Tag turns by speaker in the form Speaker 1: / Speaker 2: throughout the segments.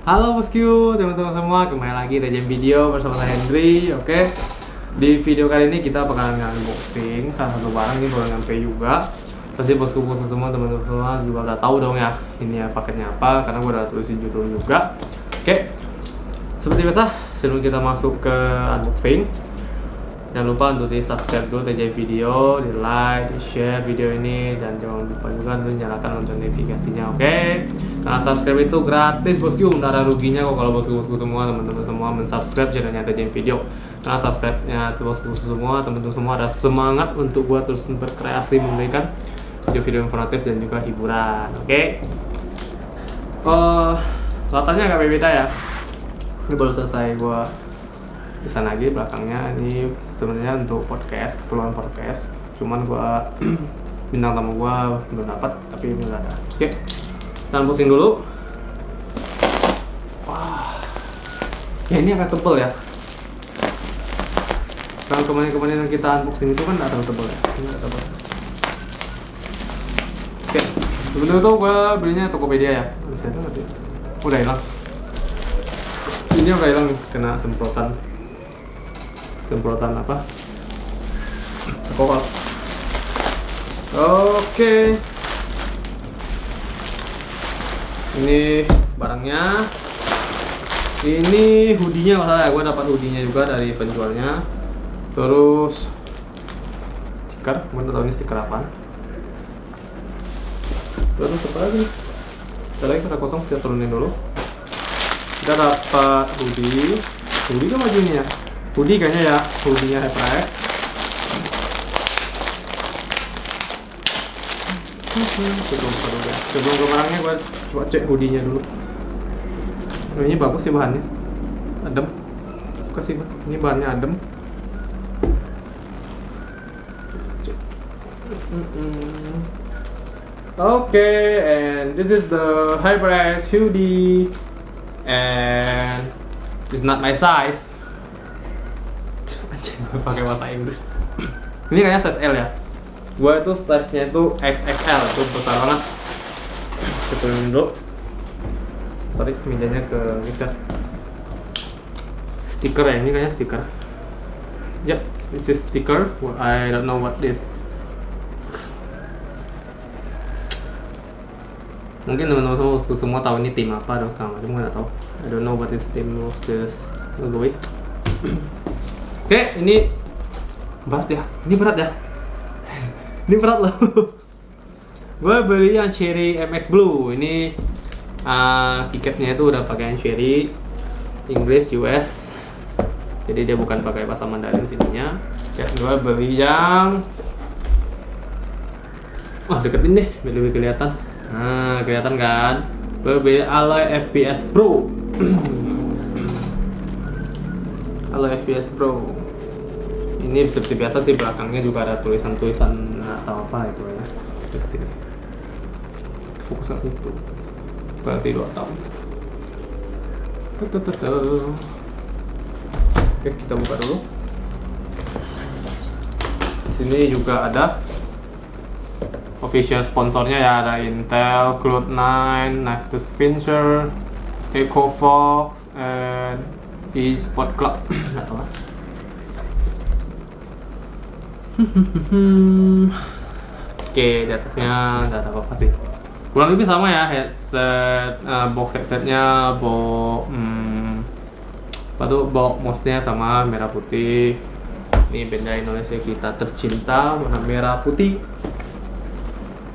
Speaker 1: Halo bosku, teman-teman semua, kembali lagi di video bersama saya Hendry. Oke, di video kali ini kita bakalan unboxing salah satu barang ini baru nyampe juga. Pasti bosku semua, teman-teman semua juga udah tahu dong ya ini ya paketnya apa, karena gue udah tulisin judul juga. Oke, seperti biasa sebelum kita masuk ke unboxing, jangan lupa untuk di subscribe dulu TJ Video, di like, di share video ini, dan jangan lupa juga untuk nyalakan lonceng notifikasinya. Oke, nah subscribe itu gratis bosku, nggak ada ruginya kok kalau bosku semua, teman-teman semua mensubscribe channelnya TJ Video. Nah subscribe-nya bosku semua, teman-teman semua ada semangat untuk gua terus berkreasi memberikan video-video informatif dan juga hiburan. Oke, latarnya agak berbeda ya. Ini baru selesai gua desain lagi belakangnya. Ini sebenarnya untuk podcast, keperluan podcast, cuman gua bintang tamu gua belum dapat, tapi ini udah ada. Oke, kita unboxing dulu. Wah, ya ini agak tebel ya. Kalau kemarin yang kita unboxing itu kan agak tebel ya. Ini agak tebel. Oke, sebenarnya tuh gua belinya Tokopedia ya. Bisa tuh nanti udah hilang. Ini udah hilang kena semprotan apa? Alkohol. Oke. Ini barangnya. Ini hoodie-nya masalah ya. Gue dapat hoodie-nya juga dari penjualnya. Terus stiker. Gue nggak tahu ini stiker apa. Terus apa lagi? Kita lagi karena kosong, kita turunin dulu. Kita dapat hoodie. Hoodie kan bajunya ya. Hoodie kayaknya ya, hoodie-nya HyperX. Sebelum ke barangnya gue coba cek hoodie-nya dulu. Oh, ini bagus sih bahannya, adem. Suka sih ini bahannya adem. Okay, and this is the HyperX hoodie, and it's not my size. Pakai bahasa Inggris. Ini kayaknya size L ya. Gua itu size-nya itu XXL, itu besar banget. Kita dulu. Tarik mejanya ke geser. Stiker ya, ini kayaknya stiker. Ya, this is sticker. I don't know what this. Mungkin teman-teman semua tahu ini tim apa dan segala macam, nggak tahu. I don't know what is team of this logo is. Oke, ini berat ya. Ini berat ya. Ini berat loh. Gue beli yang Cherry MX Blue. Ini tiketnya itu udah pakai yang Cherry Inggris US. Jadi dia bukan pakai bahasa Mandarin sininya. Ya, gue beli yang deketin deh, biar lebih kelihatan. Nah, kelihatan kan? Gue beli Alloy FPS Pro. Alloy FPS Pro. Ini seperti biasa sih, belakangnya juga ada tulisan-tulisan atau apa itu ya. Deketin. Fokus ke situ. Berarti 2 tahun. Oke, kita buka dulu. Di sini juga ada official sponsornya ya, ada Intel, Cloud9, Nifty Fincher, Ecofox, and eSport Club. Nggak tahu lah. Oke, di atasnya nggak ada apa-apa sih. Kurang lebih sama ya, headset, box headsetnya, box mouse-nya sama merah putih. Ini bendera Indonesia kita tercinta, warna merah putih.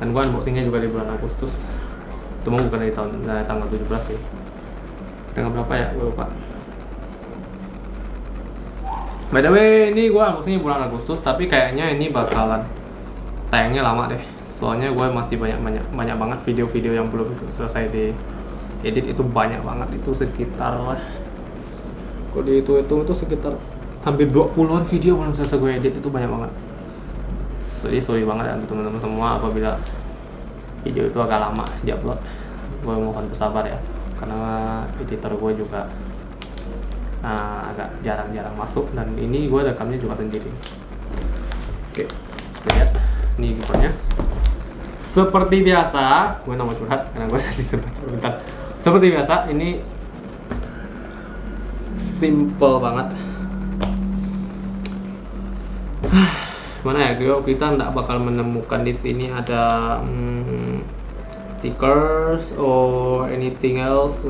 Speaker 1: Dan gua unboxingnya juga di bulan Agustus. Itu mau bukan dari tanggal 17 sih. Tanggal berapa ya? Gue lupa. By the way, ini gue unboxingnya bulan Agustus, tapi kayaknya ini bakalan tayangnya lama deh. Soalnya gue masih banyak banget video-video yang belum selesai di edit. Itu banyak banget, itu sekitar lah. Kalau dihitung itu sekitar hampir 20-an video belum selesai gue edit, itu banyak banget. Jadi sorry banget ya untuk teman-teman semua apabila video itu agak lama diupload. Gue mohon bersabar ya, karena editor gue juga agak jarang masuk, dan ini gue rekamnya juga sendiri. Oke, lihat ini gimbalnya. Seperti biasa, gue mau curhat karena gue tadi sempat bentar. Seperti biasa, ini simple banget. Mana ya, kita nggak bakal menemukan di sini ada stickers or anything else.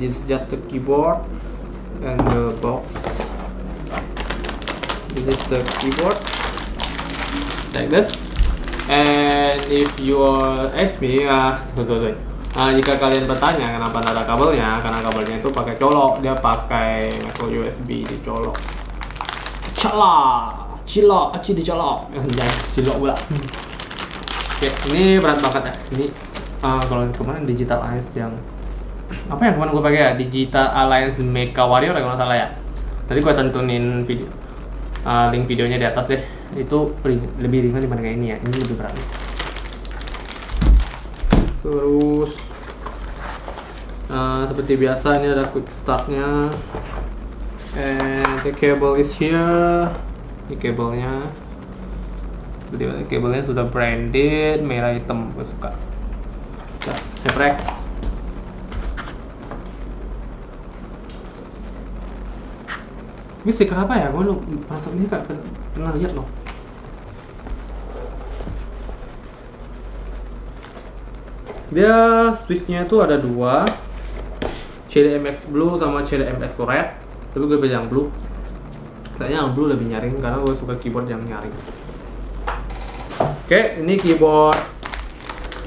Speaker 1: This is just the keyboard and the box. This is the keyboard like this. And if you ask me, jika kalian bertanya kenapa ada kabelnya, karena kabelnya itu pakai colok, dia pakai micro USB dicolok. Cilok, dicolok. Anjay, cilok pula. Oke, ini berat banget ya. Ini kalau kemarin Digital Alliance yang apa yang kemarin gue pakai ya? Digital Alliance Mecha Warrior ya kalau nggak salah ya. Tadi gue tentuin video, link videonya di atas deh. Itu lebih ringan dibanding ini ya. Ini lebih berat. Terus seperti biasa ini ada quick startnya. And the cable is here. Ini kabelnya, kabelnya sudah branded merah hitam, gue suka. Just HyperX. Ini stiker apa ya? Gue merasa ini gak pernah lihat loh. Dia switchnya tuh ada dua, CDMX Blue sama CDMX Red. Tapi gue pilih yang blue. Kayaknya yang blue lebih nyaring karena gue suka keyboard yang nyaring. Oke, ini keyboard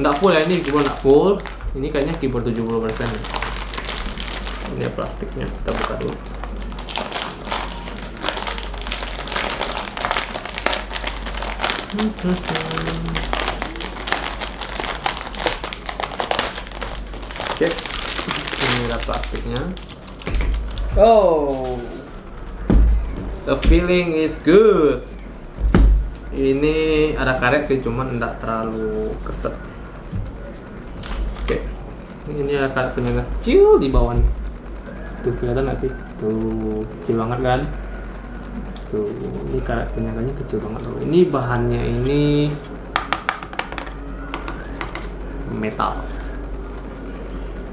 Speaker 1: nggak full ya, ini keyboard nggak full. Ini kayaknya keyboard 70%. Ini plastiknya, kita buka dulu. Oke, ini ada plastiknya. Oh, the feeling is good. Ini ada karet sih, cuman enggak terlalu keset. Oke, ini ada karet penyangga kecil di bawah nih. Tuh kelihatan nggak sih? Tuh kecil banget kan? Tuh, ini karet penyangganya kecil banget loh. Ini bahannya ini metal.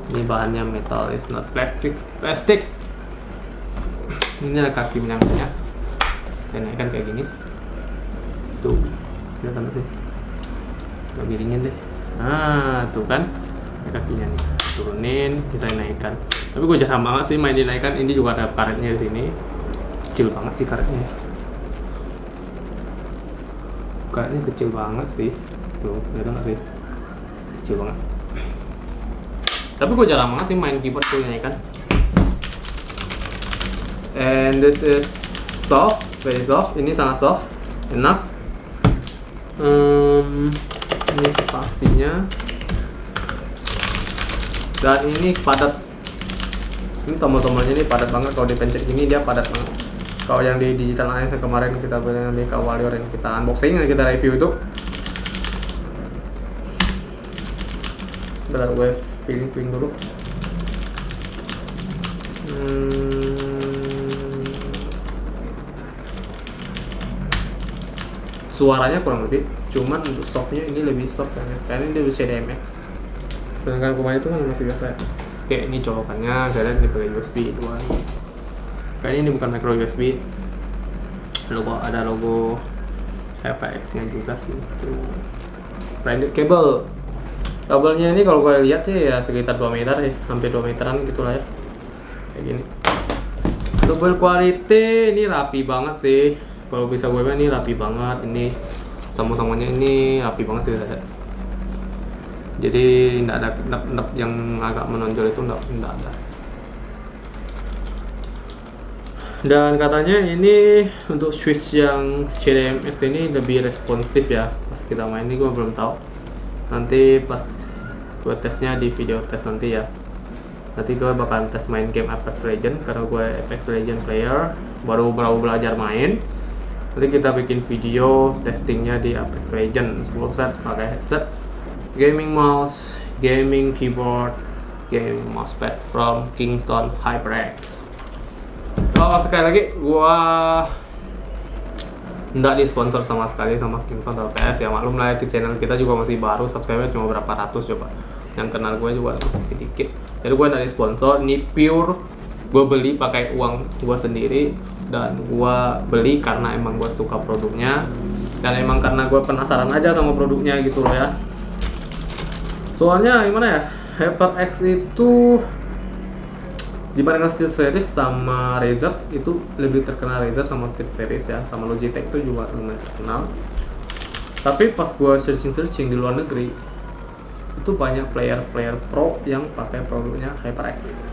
Speaker 1: Ini bahannya metal, is not plastic. Ini ada kaki penyangganya. Saya naikkan kayak gini. Tuh, kelihatan sih. Kita miringin deh. Nah, tuh kan. Ada kakinya nih. Turunin, kita naikkan. Tapi gue jarang banget sih main dinaikkan. Ini juga ada karetnya di sini. Kecil banget sih karetnya. Karetnya kecil banget sih. Tuh, kelihatan nggak sih? Kecil banget. Tapi gue jarang banget sih main keyboard tuh dinaikkan. And this is soft, very soft. Ini sangat soft, enak. Ini spasinya. Dan ini padat. Ini tombol-tombolnya ini padat banget. Kalau dipencet gini dia padat banget. Kalau yang di Digital Alliance kemarin kita beli yang Mecha Warrior yang kita unboxing, yang kita review itu. Bentar gue feeling dulu. Suaranya kurang lebih, cuman untuk softnya ini lebih soft kan ya, karena ini bisa CDMX. Sedangkan kemarin itu kan masih biasa. Oke, ini colokannya, saya lihat ini pakai USB 2 nih. Kayaknya ini bukan micro USB. Ada logo HyperX-nya juga sih. Tuh. Branded cable. Kabelnya ini kalau gue lihat sih ya sekitar 2 meter ya, hampir 2 meteran gitulah ya. Kayak gini. Untuk build quality ini rapi banget sih. Kalau bisa gue bilang ini rapi banget. Ini sama-samanya ini rapi banget sih saya. Jadi tidak ada knop yang agak menonjol itu tidak ada. Dan katanya ini untuk switch yang CDMX ini lebih responsif ya. Pas kita main ini gue belum tahu. Nanti pas gue tesnya di video tes nanti ya. Nanti gue bakalan tes main game Apex Legends karena gue Apex Legends player, baru belajar main. Nanti kita bikin video testingnya di Apex Legends full set pakai headset, gaming mouse, gaming keyboard, gaming mousepad from Kingston HyperX. Oh, sekali lagi gua nggak disponsor sama sekali sama Kingston HyperX ya, maklum lah di channel kita juga masih baru, subscriber cuma berapa ratus coba, yang kenal gue juga masih sedikit, jadi gue nggak disponsor. Ini pure gue beli pakai uang gue sendiri, dan gue beli karena emang gue suka produknya, dan emang karena gue penasaran aja sama produknya gitu loh ya. Soalnya gimana ya, HyperX itu dibandingkan Steel Series sama Razer, itu lebih terkenal Razer sama Steel Series ya, sama Logitech itu juga lumayan terkenal. Tapi pas gue searching di luar negeri, itu banyak player pro yang pakai produknya HyperX.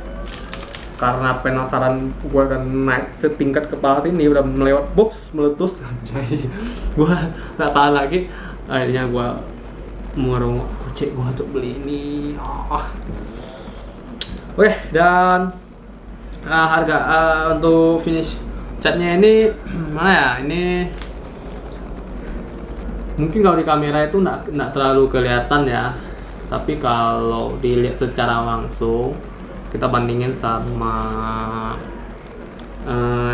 Speaker 1: Karena penasaran gue kan naik ke tingkat kepala ini, udah melewat box meletus anjay. Gue nggak tahan lagi, akhirnya gue mengerung kocek gue untuk beli ini. Oke, dan harga untuk finish catnya ini mana ya, ini mungkin kalau di kamera itu nggak terlalu kelihatan ya, tapi kalau dilihat secara langsung, kita bandingin sama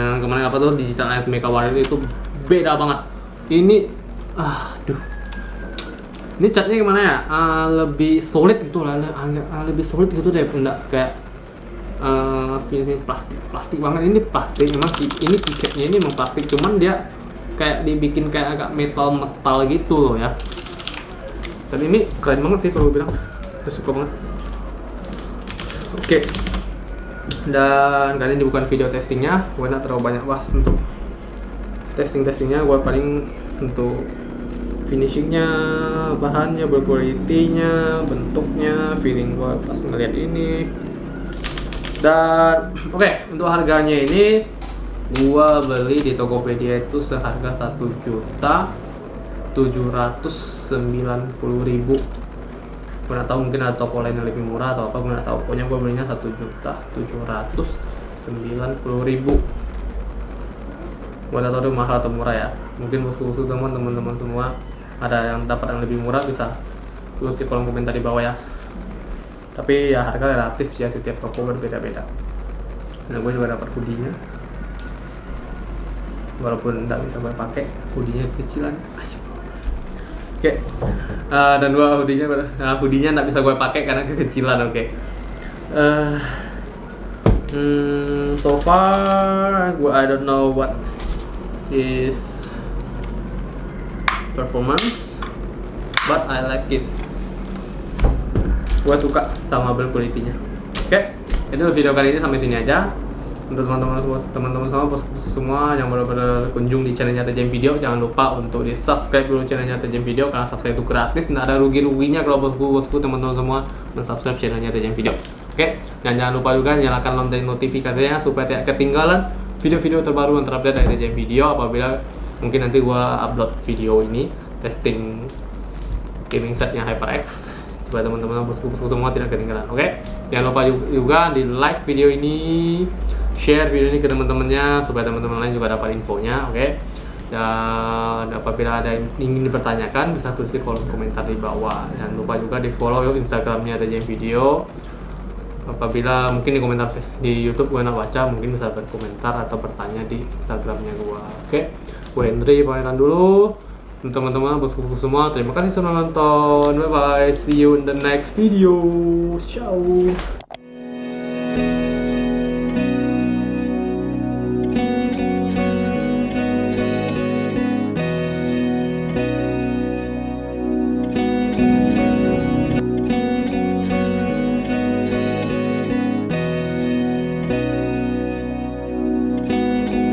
Speaker 1: yang kemarin apa tuh, Digital Lens Mecha Warrior, itu beda banget. Ini ini catnya gimana ya, lebih solid gitu lah, lebih solid gitu deh, enggak kayak finishing plastik banget. Ini plastik memang, ini tiketnya ini memang plastik, cuman dia kayak dibikin kayak agak metal gitu loh ya. Dan ini keren banget sih kalau gue bilang, gue suka banget. Oke, dan kali ini bukan video testingnya, gue nggak terlalu banyak bahas untuk testingnya. Gue paling untuk finishingnya, bahannya, berkualitinya, bentuknya, feeling gue pas ngeliat ini. Dan oke, untuk harganya ini gua beli di Tokopedia itu seharga 1.790.000. Gua nggak tahu, mungkin ada toko lain yang lebih murah atau apa, gua nggak tahu. Pokoknya gua belinya 1.790.000. Gua nggak tahu itu mahal atau murah ya. Mungkin bosku-bosku teman-teman semua ada yang dapat yang lebih murah, bisa tulis di kolom komentar di bawah ya. Tapi ya harga relatif ya, setiap toko berbeda-beda. Nah, gue juga dapat hoodie-nya, walaupun nggak bisa gue pakai, hoodie-nya kecilan. Oke, dan dua hoodie-nya nggak bisa gue pakai karena kekecilan. Oke. So far, I don't know what is performance, but I like it. Gue suka sama build quality-nya. Oke, itu video kali ini sampai sini aja. Untuk teman-teman semua, bosku semua yang baru berkunjung di channelnya TJM Video, jangan lupa untuk di subscribe dulu channelnya TJM Video, karena subscribe itu gratis, nggak ada ruginya kalau bosku teman-teman semua subscribe channelnya TJM Video. Oke, dan jangan lupa juga nyalakan lonceng notifikasinya supaya tidak ketinggalan video-video terbaru yang terupdate dari TJM Video. Apabila mungkin nanti gua upload video ini testing gaming setnya HyperX, supaya teman-teman bosku semua tidak ketinggalan. Oke, jangan lupa juga di like video ini, share video ini ke teman-temannya supaya teman-teman lain juga dapat infonya. Oke, dan apabila ada yang ingin dipertanyakan bisa tulis di kolom komentar di bawah. Jangan lupa juga di follow Instagramnya TJM Video. Apabila mungkin di komentar di YouTube gue nggak baca, mungkin bisa berkomentar atau bertanya di Instagramnya gue. Oke, gue Hendry pamitan dulu. Teman-teman bosku semua, terima kasih sudah nonton. Bye bye, see you in the next video. Ciao.